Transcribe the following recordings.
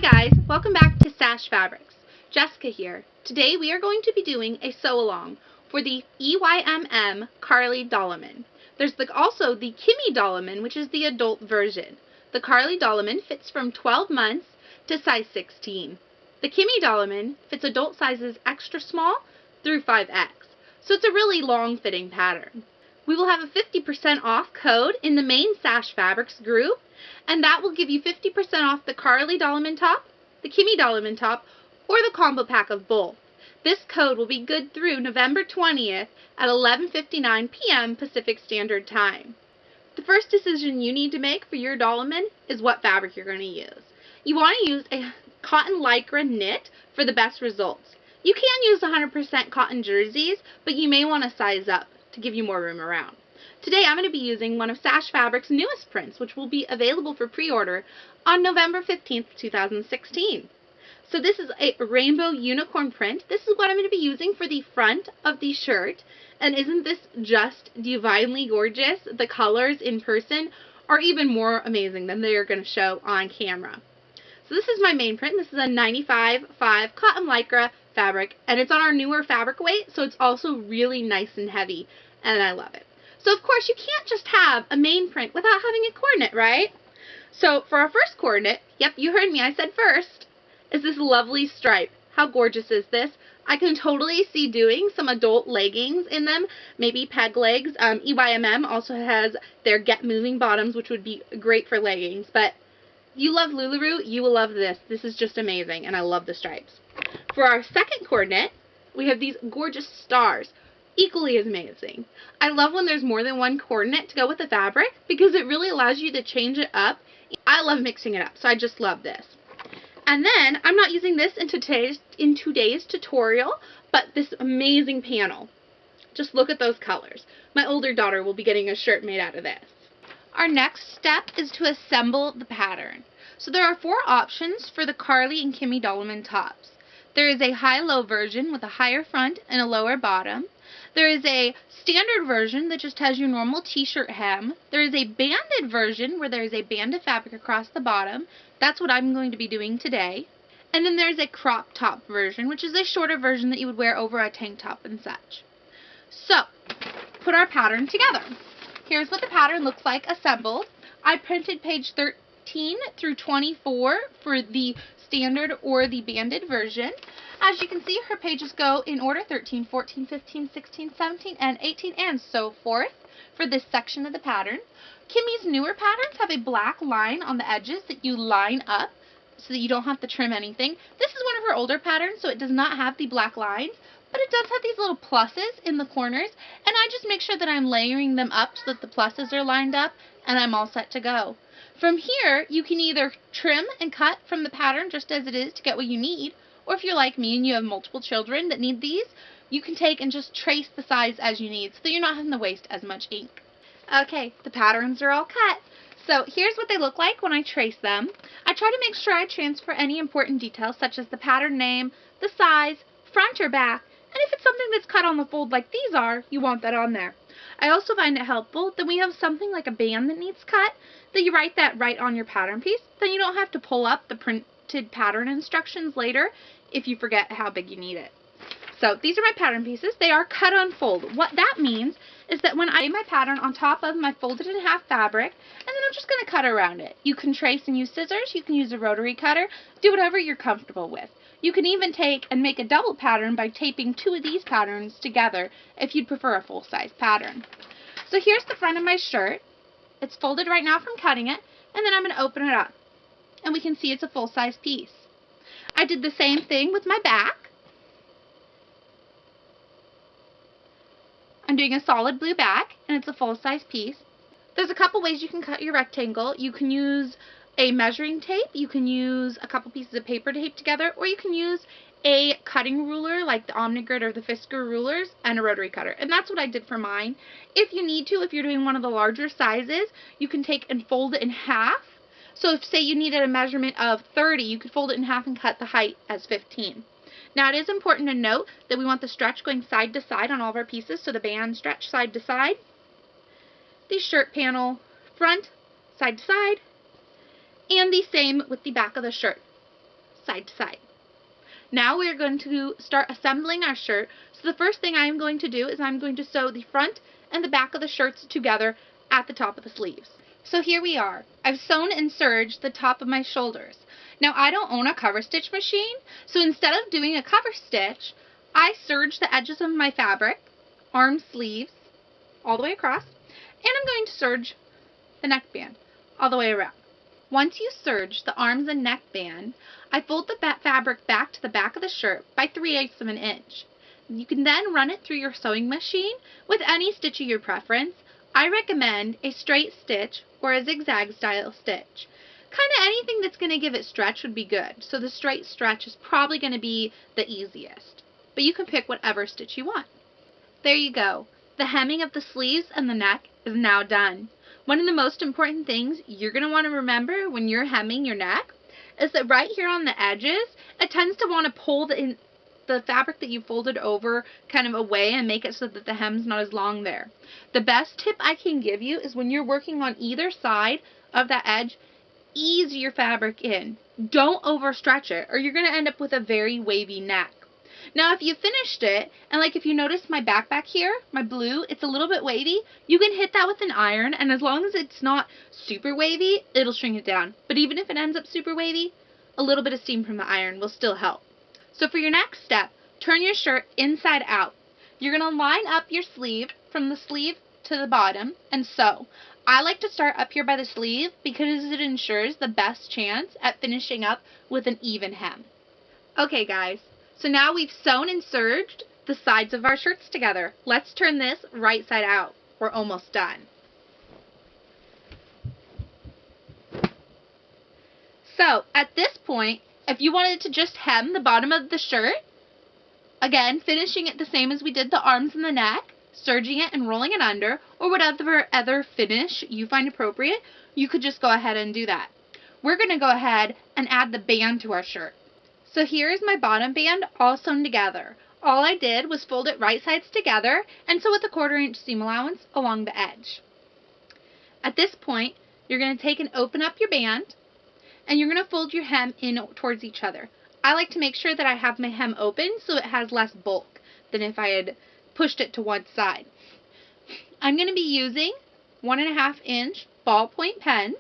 Hi guys, welcome back to Sash Fabrics. Jessica here. Today we are going to be doing a sew-along for the EYMM Carlie Dolman. There's also the Kymy Dolman, which is the adult version. The Carlie Dolman fits from 12 months to size 16. The Kymy Dolman fits adult sizes extra small through 5X. So it's a really long fitting pattern. We will have a 50% off code in the main Sash Fabrics group, and that will give you 50% off the Carlie Dolman top, the Kymy Dolman top, or the combo pack of both. This code will be good through November 20th at 11:59 p.m. Pacific Standard Time. The first decision you need to make for your Dolman is what fabric you're going to use. You want to use a cotton lycra knit for the best results. You can use 100% cotton jerseys, but you may want to size up to give you more room around. Today I'm going to be using one of Sash Fabric's newest prints, which will be available for pre-order on November 15th, 2016. So this is a rainbow unicorn print. This is what I'm going to be using for the front of the shirt. And isn't this just divinely gorgeous? The colors in person are even more amazing than they are going to show on camera. So this is my main print. This is a 95.5 cotton lycra fabric, and it's on our newer fabric weight, so it's also really nice and heavy, and I love it. So of course you can't just have a main print without having a coordinate, right? So for our first coordinate, yep, you heard me, I said first, is this lovely stripe. How gorgeous is this? I can totally see doing some adult leggings in them, maybe peg legs. EYMM also has their Get Moving bottoms, which would be great for leggings, but you love Lularoe, you will love this. This is just amazing, and I love the stripes. For our second coordinate, we have these gorgeous stars. Equally as amazing. I love when there's more than one coordinate to go with the fabric because it really allows you to change it up. I love mixing it up, so I just love this. And then, I'm not using this in today's tutorial, but this amazing panel. Just look at those colors. My older daughter will be getting a shirt made out of this. Our next step is to assemble the pattern. So there are 4 options for the Carlie and Kymy Dolman tops. There is a high-low version with a higher front and a lower bottom. There is a standard version that just has your normal t-shirt hem. There is a banded version where there is a band of fabric across the bottom. That's what I'm going to be doing today. And then there's a crop top version, which is a shorter version that you would wear over a tank top and such. So, put our pattern together. Here's what the pattern looks like assembled. I printed page 13 through 24 for the standard or the banded version. As you can see, her pages go in order 13, 14, 15, 16, 17, and 18, and so forth for this section of the pattern. Kymy's newer patterns have a black line on the edges that you line up so that you don't have to trim anything. This is one of her older patterns, so it does not have the black lines, but it does have these little pluses in the corners, and I just make sure that I'm layering them up so that the pluses are lined up, and I'm all set to go. From here, you can either trim and cut from the pattern just as it is to get what you need, or if you're like me and you have multiple children that need these, you can take and just trace the size as you need so that you're not having to waste as much ink. Okay, the patterns are all cut. So here's what they look like when I trace them. I try to make sure I transfer any important details such as the pattern name, the size, front or back, and if it's something that's cut on the fold like these are, you want that on there. I also find it helpful that we have something like a band that needs cut, that you write that right on your pattern piece, then you don't have to pull up the printed pattern instructions later if you forget how big you need it. So these are my pattern pieces. They are cut on fold. What that means is that when I lay my pattern on top of my folded in half fabric, and then I'm just going to cut around it. You can trace and use scissors. You can use a rotary cutter. Do whatever you're comfortable with. You can even take and make a double pattern by taping 2 of these patterns together if you'd prefer a full-size pattern. So here's the front of my shirt. It's folded right now from cutting it, and then I'm going to open it up. And we can see it's a full-size piece. I did the same thing with my back. I'm doing a solid blue back, and it's a full-size piece. There's a couple ways you can cut your rectangle. You can use a measuring tape, you can use a couple pieces of paper to tape together, or you can use a cutting ruler like the Omnigrid or the Fisker rulers and a rotary cutter. And that's what I did for mine. If you need to, if you're doing one of the larger sizes, you can take and fold it in half. So if, say, you needed a measurement of 30, you could fold it in half and cut the height as 15. Now, it is important to note that we want the stretch going side to side on all of our pieces, so the band stretch side to side. The shirt panel front, side to side, and the same with the back of the shirt. side to side. Now we are going to start assembling our shirt. So the first thing I am going to do is I'm going to sew the front and the back of the shirts together at the top of the sleeves. So here we are. I've sewn and serged the top of my shoulders. Now I don't own a cover stitch machine, so instead of doing a cover stitch, I serge the edges of my fabric, arm sleeves, all the way across, and I'm going to serge the neckband all the way around. Once you serge the arms and neckband, I fold the fabric back to the back of the shirt by 3/8 of an inch. You can then run it through your sewing machine with any stitch of your preference. I recommend a straight stitch or a zigzag style stitch. Kind of anything that's going to give it stretch would be good. So the straight stretch is probably going to be the easiest. But you can pick whatever stitch you want. There you go. The hemming of the sleeves and the neck is now done. One of the most important things you're going to want to remember when you're hemming your neck is that right here on the edges, it tends to want to pull the fabric that you folded over kind of away and make it so that the hem's not as long there. The best tip I can give you is when you're working on either side of that edge, ease your fabric in. Don't overstretch it or you're going to end up with a very wavy neck. Now if you finished it, and like if you notice my back here, my blue, it's a little bit wavy, you can hit that with an iron, and as long as it's not super wavy, it'll shrink it down. But even if it ends up super wavy, a little bit of steam from the iron will still help. So for your next step, turn your shirt inside out. You're going to line up your sleeve from the sleeve to the bottom and sew. I like to start up here by the sleeve because it ensures the best chance at finishing up with an even hem. Okay guys, so now we've sewn and serged the sides of our shirts together. Let's turn this right side out. We're almost done. So at this point, if you wanted to just hem the bottom of the shirt, again, finishing it the same as we did the arms and the neck, serging it and rolling it under, or whatever other finish you find appropriate, you could just go ahead and do that. We're going to go ahead and add the band to our shirt. So here is my bottom band all sewn together. All I did was fold it right sides together and sew with a 1/4 inch seam allowance along the edge. At this point, you're going to take and open up your band, and you're going to fold your hem in towards each other. I like to make sure that I have my hem open so it has less bulk than if I had pushed it to one side. I'm going to be using 1.5 inch ballpoint pens,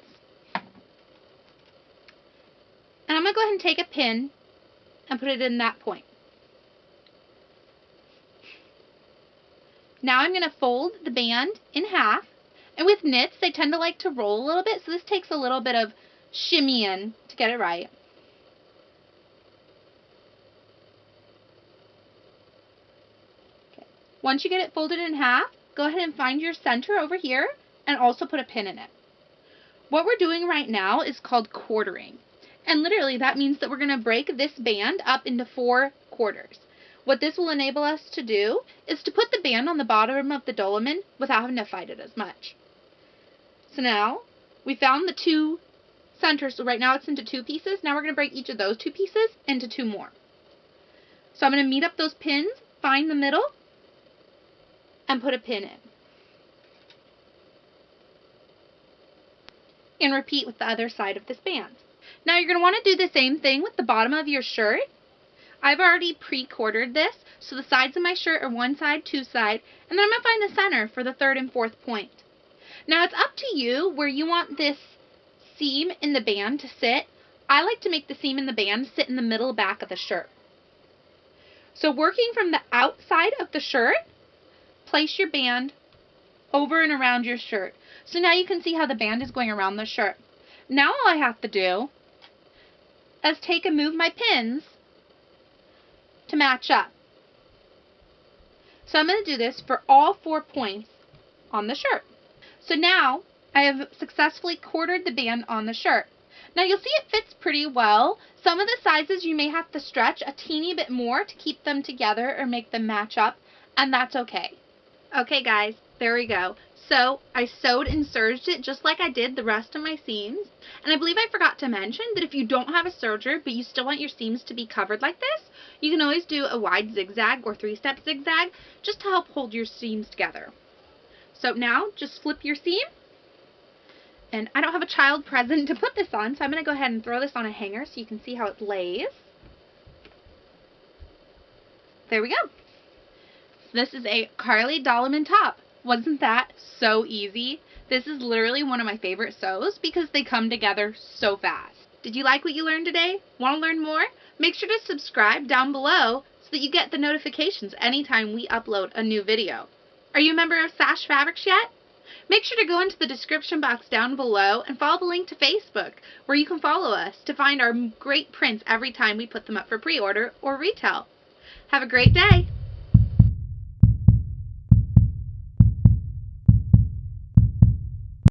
and I'm going to go ahead and take a pin and put it in that point. Now I'm going to fold the band in half, and with knits they tend to like to roll a little bit, so this takes a little bit of shimmying to get it right. Okay. Once you get it folded in half, go ahead and find your center over here and also put a pin in it. What we're doing right now is called quartering. And literally that means that we're going to break this band up into 4 quarters. What this will enable us to do is to put the band on the bottom of the dolman without having to fight it as much. So now we found the 2 centers. So right now it's into 2 pieces. Now we're going to break each of those 2 pieces into 2 more. So I'm going to meet up those pins, find the middle, and put a pin in. And repeat with the other side of this band. Now you're going to want to do the same thing with the bottom of your shirt. I've already pre-quartered this, so the sides of my shirt are one side, 2 side, and then I'm going to find the center for the 3rd and 4th point. Now it's up to you where you want this seam in the band to sit. I like to make the seam in the band sit in the middle back of the shirt. So working from the outside of the shirt, place your band over and around your shirt. So now you can see how the band is going around the shirt. Now all I have to do is take and move my pins to match up. So I'm going to do this for all 4 points on the shirt. So now I have successfully quartered the band on the shirt. Now you'll see it fits pretty well. Some of the sizes you may have to stretch a teeny bit more to keep them together or make them match up, and that's okay. Okay guys, there we go. So I sewed and serged it just like I did the rest of my seams. And I believe I forgot to mention that if you don't have a serger but you still want your seams to be covered like this, you can always do a wide zigzag or 3-step zigzag just to help hold your seams together. So now just flip your seam And I don't have a child present to put this on, so I'm going to go ahead and throw this on a hanger so you can see how it lays. There we go. This is a Carlie Dolman top. Wasn't that so easy? This is literally one of my favorite sews because they come together so fast. Did you like what you learned today? Want to learn more? Make sure to subscribe down below so that you get the notifications anytime we upload a new video. Are you a member of Sash Fabrics yet? Make sure to go into the description box down below and follow the link to Facebook, where you can follow us to find our great prints every time we put them up for pre-order or retail. Have a great day!